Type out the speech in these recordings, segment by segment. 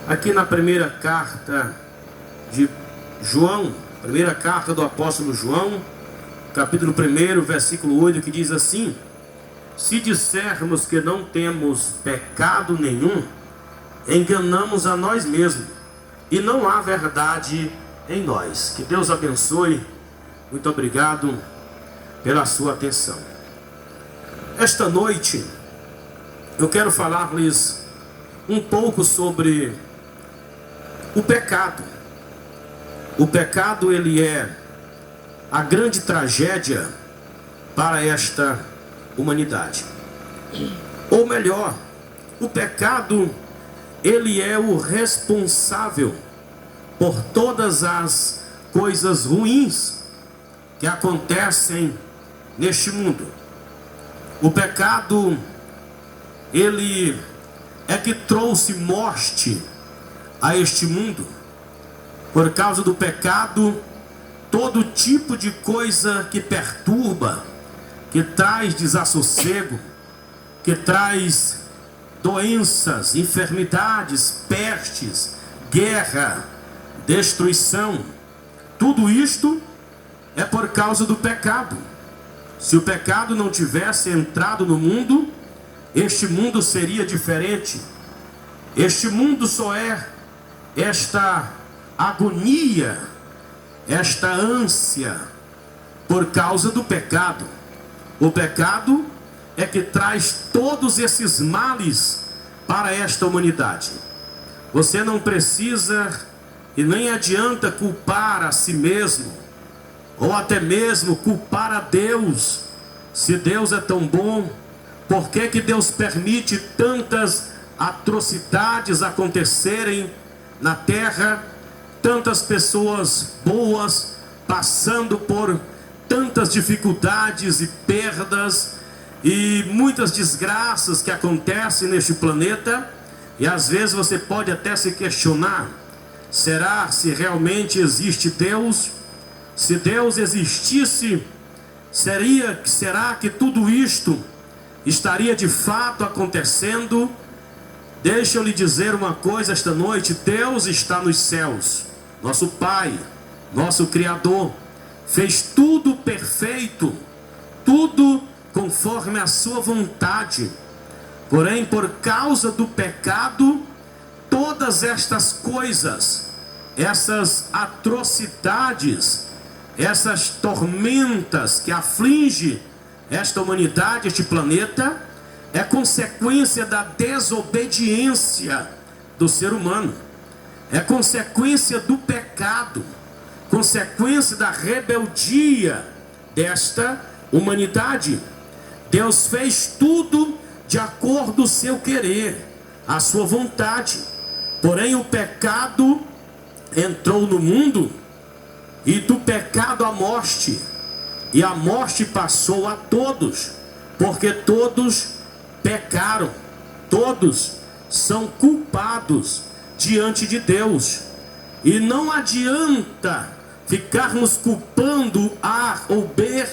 Aqui na primeira carta de João, primeira carta do apóstolo João, capítulo 1, versículo 8, que diz assim: se dissermos que não temos pecado nenhum, enganamos a nós mesmos, e não há verdade em nós. Que Deus abençoe. Muito obrigado pela sua atenção. Esta noite eu quero falar-lhes um pouco sobre o pecado. O pecado, ele é a grande tragédia para esta humanidade. Ou melhor, o pecado, ele é o responsável por todas as coisas ruins que acontecem neste mundo. O pecado, ele é que trouxe morte a este mundo. Por causa do pecado, todo tipo de coisa que perturba, que traz desassossego, que traz doenças, enfermidades, pestes, guerra, destruição, tudo isto é por causa do pecado. Se o pecado não tivesse entrado no mundo, este mundo seria diferente. Este mundo só é esta agonia, esta ânsia, por causa do pecado. O pecado é que traz todos esses males para esta humanidade. Você não precisa e nem adianta culpar a si mesmo, ou até mesmo culpar a Deus. Se Deus é tão bom, por que que Deus permite tantas atrocidades acontecerem na terra? Tantas pessoas boas passando por tantas dificuldades e perdas e muitas desgraças que acontecem neste planeta. E às vezes você pode até se questionar: será se realmente existe Deus? Se Deus existisse, será que tudo isto estaria de fato acontecendo? Deixa eu lhe dizer uma coisa esta noite: Deus está nos céus, nosso Pai, nosso Criador, fez tudo perfeito, tudo conforme a sua vontade. Porém, por causa do pecado, todas estas coisas, essas atrocidades, essas tormentas que afligem esta humanidade, este planeta, é consequência da desobediência do ser humano, é consequência do pecado, consequência da rebeldia desta humanidade. Deus fez tudo de acordo com o seu querer, a sua vontade. Porém, o pecado entrou no mundo, e do pecado a morte, e a morte passou a todos, porque todos pecaram, todos são culpados diante de Deus. E não adianta ficarmos culpando A ou B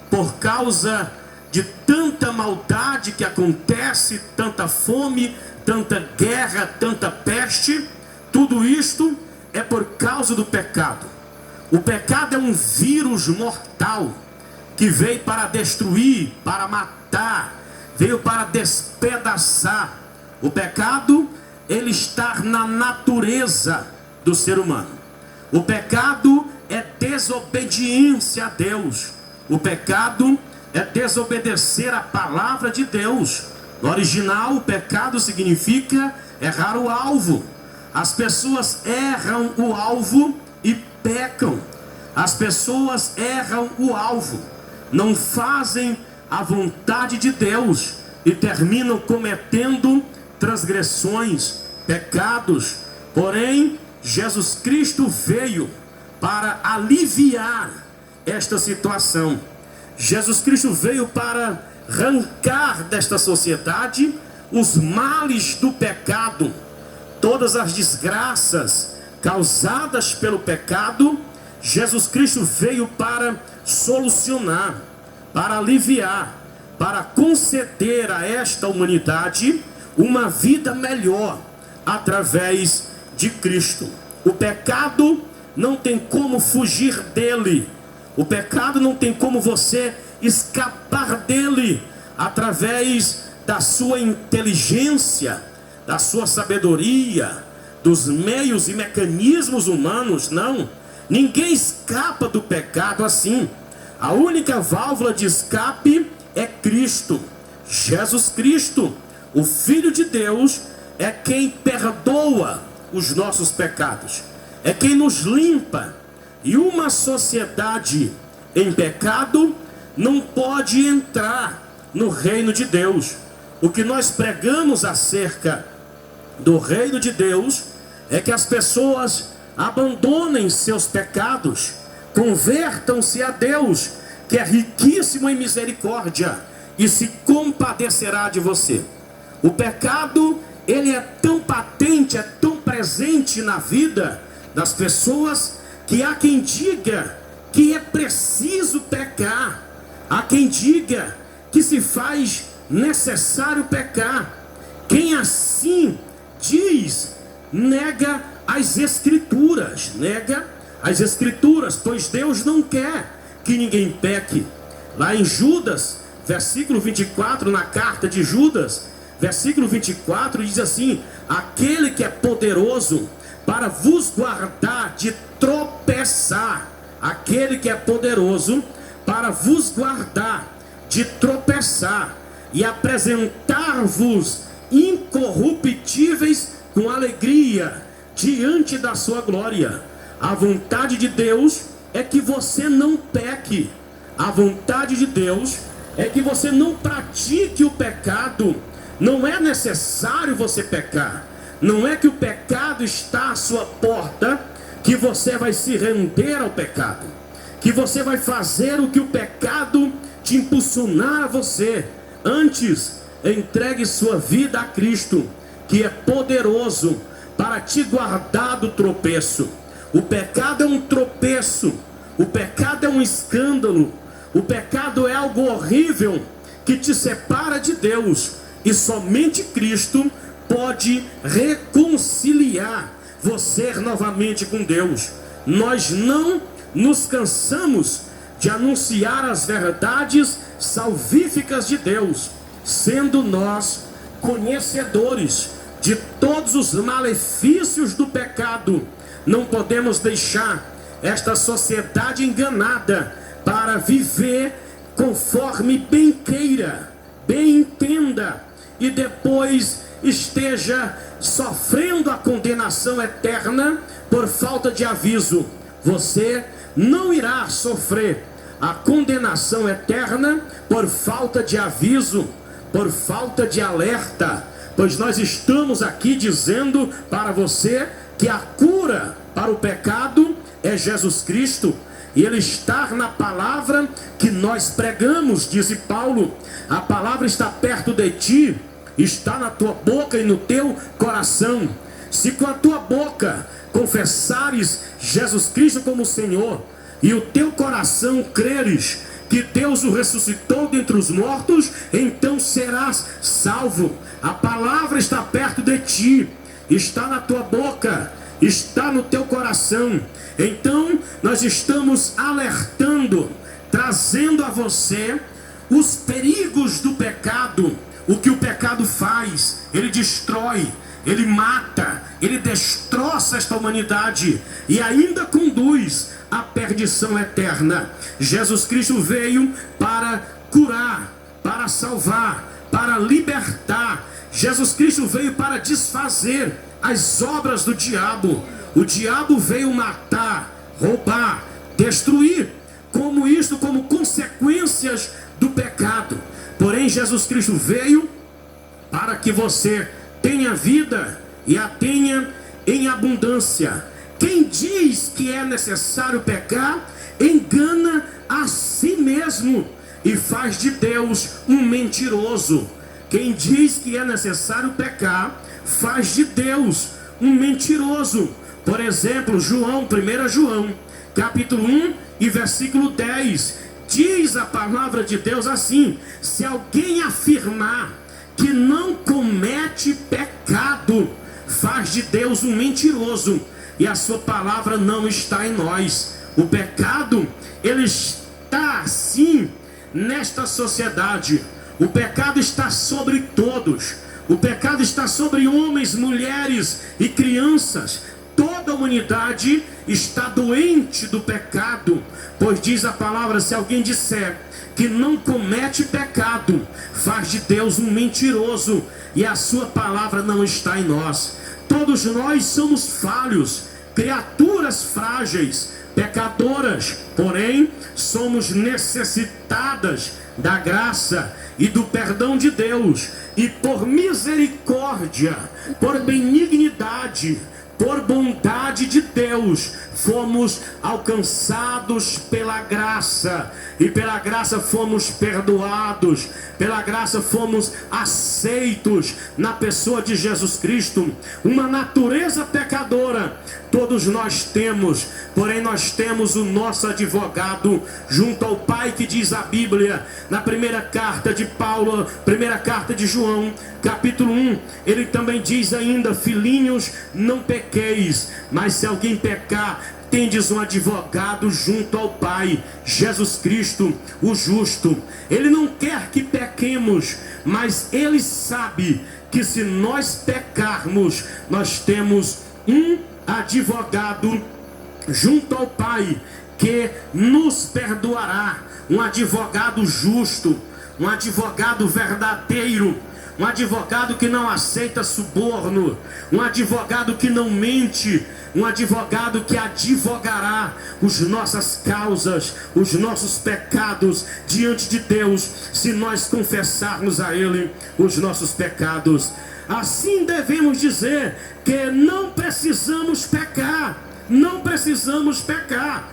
por causa de tanta maldade que acontece, tanta fome, tanta guerra, tanta peste. Tudo isto é por causa do pecado. O pecado é um vírus mortal que veio para destruir, para matar, veio para despedaçar. O pecado, ele está na natureza do ser humano. O pecado é desobediência a Deus. O pecado é desobedecer a palavra de Deus. No original, o pecado significa errar o alvo. As pessoas erram o alvo e pecam. As pessoas erram o alvo, não fazem a vontade de Deus e terminam cometendo transgressões, pecados. Porém, Jesus Cristo veio para aliviar esta situação. Jesus Cristo veio para arrancar desta sociedade os males do pecado, todas as desgraças causadas pelo pecado. Jesus Cristo veio para solucionar, para aliviar, para conceder a esta humanidade uma vida melhor, através de Cristo. O pecado não tem como fugir dele. O pecado não tem como você escapar dele através da sua inteligência, da sua sabedoria, dos meios e mecanismos humanos. Não, ninguém escapa do pecado assim. A única válvula de escape é Cristo. Jesus Cristo, o Filho de Deus, é quem perdoa os nossos pecados, é quem nos limpa. E uma sociedade em pecado não pode entrar no reino de Deus. O que nós pregamos acerca do reino de Deus é que as pessoas abandonem seus pecados, convertam-se a Deus, que é riquíssimo em misericórdia, e se compadecerá de você. O pecado, ele é tão patente, é tão presente na vida das pessoas, que há quem diga que é preciso pecar, há quem diga que se faz necessário pecar. Quem assim diz, nega as Escrituras, pois Deus não quer que ninguém peque. Lá em Judas, versículo 24, na carta de Judas, versículo 24, diz assim: aquele que é poderoso para vos guardar de tropeçar, aquele que é poderoso para vos guardar de tropeçar e apresentar-vos incorruptíveis com alegria diante da sua glória. A vontade de Deus é que você não peque. A vontade de Deus é que você não pratique o pecado. Não é necessário você pecar. Não é que o pecado está à sua porta, que você vai se render ao pecado, que você vai fazer o que o pecado te impulsionar a você. Antes, entregue sua vida a Cristo, que é poderoso para te guardar do tropeço. O pecado é um tropeço, o pecado é um escândalo, o pecado é algo horrível que te separa de Deus, e somente Cristo pode reconciliar você novamente com Deus. Nós não nos cansamos de anunciar as verdades salvíficas de Deus, sendo nós conhecedores de todos os malefícios do pecado. Não podemos deixar esta sociedade enganada para viver conforme bem queira, bem entenda, e depois esteja sofrendo a condenação eterna por falta de aviso. Você não irá sofrer a condenação eterna por falta de aviso, por falta de alerta, pois nós estamos aqui dizendo para você que a cura para o pecado é Jesus Cristo, e Ele está na palavra que nós pregamos, diz Paulo. A palavra está perto de ti, está na tua boca e no teu coração. Se com a tua boca confessares Jesus Cristo como Senhor, e o teu coração creres que Deus o ressuscitou dentre os mortos, então serás salvo. A palavra está perto de ti, está na tua boca, está no teu coração. Então nós estamos alertando, trazendo a você os perigos do pecado. O que o pecado faz: ele destrói, ele mata, ele destroça esta humanidade e ainda conduz à perdição eterna. Jesus Cristo veio para curar, para salvar, para libertar. Jesus Cristo veio para desfazer as obras do diabo. O diabo veio matar, roubar, destruir, como consequências do pecado. Porém, Jesus Cristo veio para que você tenha vida e a tenha em abundância. Quem diz que é necessário pecar, engana a si mesmo e faz de Deus um mentiroso. Quem diz que é necessário pecar, faz de Deus um mentiroso. Por exemplo, 1 João, capítulo 1 e versículo 10, diz a palavra de Deus assim: se alguém afirmar que não comete pecado, faz de Deus um mentiroso e a sua palavra não está em nós. O pecado, ele está assim nesta sociedade. O pecado está sobre todos. O pecado está sobre homens, mulheres e crianças. Toda a humanidade está doente do pecado, pois diz a palavra: se alguém disser que não comete pecado, faz de Deus um mentiroso e a sua palavra não está em nós. Todos nós somos falhos, criaturas frágeis, pecadoras, porém somos necessitadas da graça e do perdão de Deus, e por misericórdia, por benignidade, por bondade de Deus, fomos alcançados pela graça, e pela graça fomos perdoados, pela graça fomos aceitos na pessoa de Jesus Cristo. Uma natureza pecadora todos nós temos, porém nós temos o nosso advogado junto ao Pai, que diz a Bíblia, na primeira carta de Paulo, primeira carta de João, capítulo 1, ele também diz ainda: filhinhos, não pequeis, mas se alguém pecar, tendes um advogado junto ao Pai, Jesus Cristo, o justo. Ele não quer que pequemos, mas ele sabe que se nós pecarmos, nós temos um advogado junto ao Pai, que nos perdoará. Um advogado justo, um advogado verdadeiro, um advogado que não aceita suborno, um advogado que não mente, um advogado que advogará as nossas causas, os nossos pecados diante de Deus, se nós confessarmos a Ele os nossos pecados. Assim devemos dizer que não precisamos pecar, não precisamos pecar.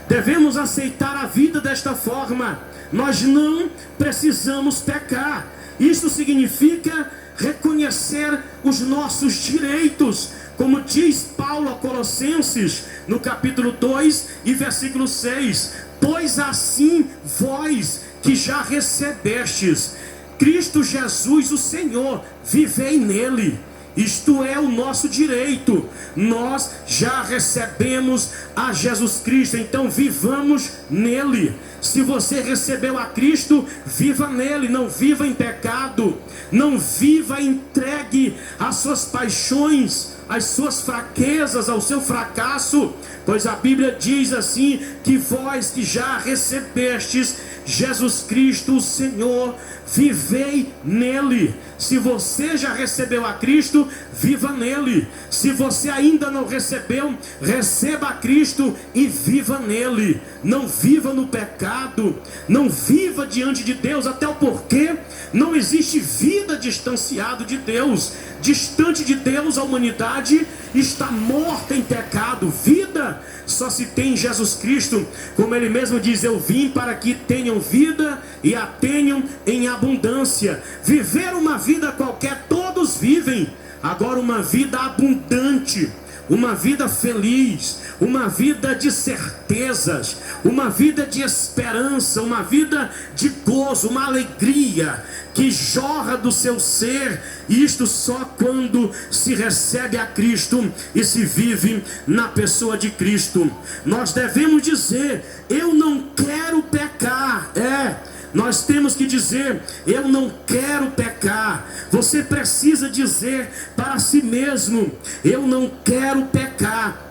Devemos aceitar a vida desta forma. Nós não precisamos pecar. Isso significa reconhecer os nossos direitos, como diz Paulo a Colossenses, no capítulo 2 e versículo 6. Pois assim vós que já recebestes Cristo Jesus o Senhor, vivei nele. Isto é o nosso direito. Nós já recebemos a Jesus Cristo, então vivamos nele. Se você recebeu a Cristo, viva nele, não viva em pecado, não viva entregue às suas paixões, às suas fraquezas, ao seu fracasso, pois a Bíblia diz assim, que vós que já recebestes Jesus Cristo o Senhor, vivei nele. Se você já recebeu a Cristo, viva nele. Se você ainda não recebeu, receba a Cristo e viva nele. Não viva no pecado, não viva diante de Deus, até o porquê não existe vida distanciado de Deus. Distante de Deus, a humanidade está morta em pecado. Vida só se tem em Jesus Cristo, como ele mesmo diz: eu vim para que tenham vida e a tenham em abundância. Viver uma vida qualquer, todos vivem. Agora uma vida abundante, uma vida feliz, uma vida de certezas, uma vida de esperança, uma vida de gozo, uma alegria que jorra do seu ser, e isto só quando se recebe a Cristo e se vive na pessoa de Cristo. Nós devemos dizer: eu não quero pecar. Nós temos que dizer: eu não quero pecar. Você precisa dizer para si mesmo: eu não quero pecar.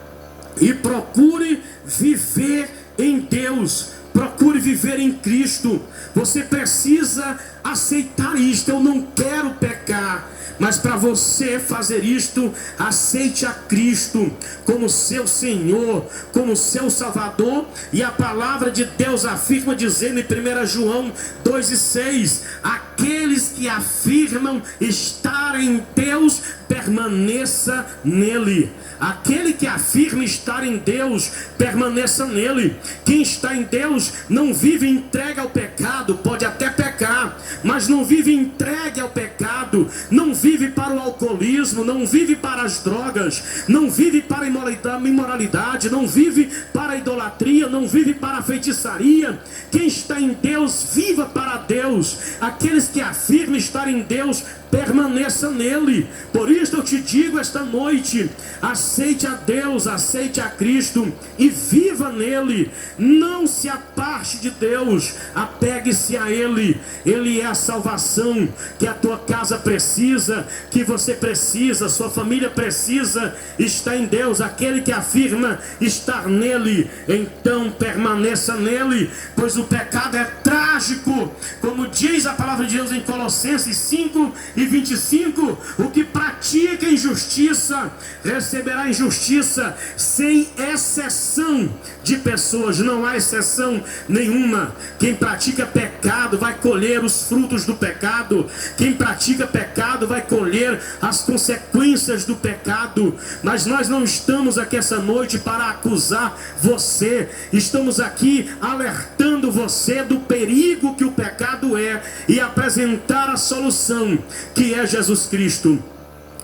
E procure viver em Deus, procure viver em Cristo. Você precisa aceitar isto: eu não quero pecar. Mas para você fazer isto, aceite a Cristo como seu Senhor, como seu Salvador. E a palavra de Deus afirma, dizendo em 1 João 2,6: aqueles que afirmam estar em Deus, permaneça nele. Aquele que afirma estar em Deus, permaneça nele. Quem está em Deus não vive entregue ao pecado. Pode até pecar, mas não vive entregue ao pecado. Não vive para o alcoolismo, não vive para as drogas, não vive para a imoralidade, não vive para a idolatria, não vive para a feitiçaria. Quem está em Deus, viva para Deus. Aqueles que afirmam estar em Deus, permaneça nele. Por isso eu te digo esta noite: aceite a Deus, aceite a Cristo e viva nele. Não se aparte de Deus, apegue-se a Ele. Ele é a salvação que a tua casa precisa, que você precisa, sua família precisa. Está em Deus. Aquele que afirma estar nele, então permaneça nele, pois o pecado é trágico, como diz a palavra de Deus em Colossenses 5:25. O que pratica injustiça receberá injustiça, sem exceção de pessoas. Não há exceção nenhuma. Quem pratica pecado vai colher os frutos do pecado. Quem pratica pecado vai colher as consequências do pecado. Mas nós não estamos aqui essa noite para acusar você. Estamos aqui alertando você do perigo que o pecado é e apresentar a solução, que é Jesus Cristo.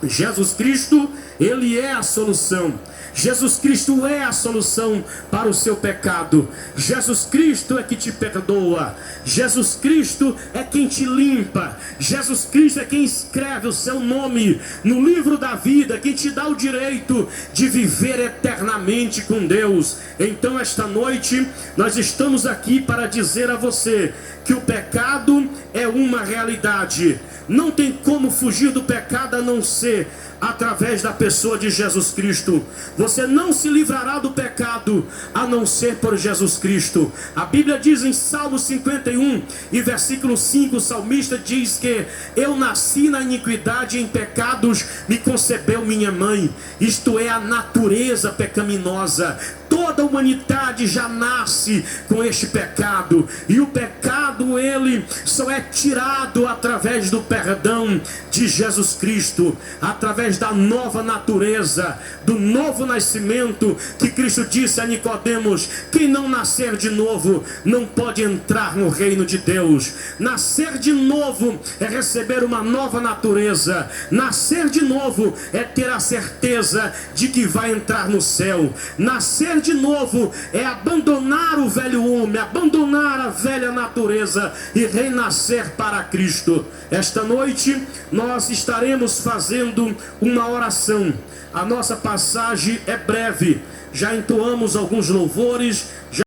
Jesus Cristo, Ele é a solução. Jesus Cristo é a solução para o seu pecado. Jesus Cristo é que te perdoa. Jesus Cristo é quem te limpa. Jesus Cristo é quem escreve o seu nome no livro da vida, quem te dá o direito de viver eternamente com Deus. Então esta noite nós estamos aqui para dizer a você que o pecado é uma realidade. Não tem como fugir do pecado a não ser através da pessoa de Jesus Cristo. Você não se livrará do pecado a não ser por Jesus Cristo. A Bíblia diz em Salmo 51 e versículo 5, o salmista diz que eu nasci na iniquidade, em pecados me concebeu minha mãe. Isto é a natureza pecaminosa. Toda a humanidade já nasce com este pecado, e o pecado ele só é tirado através do perdão de Jesus Cristo, através da nova natureza, do novo nascimento, que Cristo disse a Nicodemos: quem não nascer de novo não pode entrar no reino de Deus. Nascer de novo é receber uma nova natureza. Nascer de novo é ter a certeza de que vai entrar no céu. Nascer de novo é abandonar o velho homem, abandonar a velha natureza e renascer para Cristo. Esta noite nós estaremos fazendo uma oração. A nossa passagem é breve. Já entoamos alguns louvores, já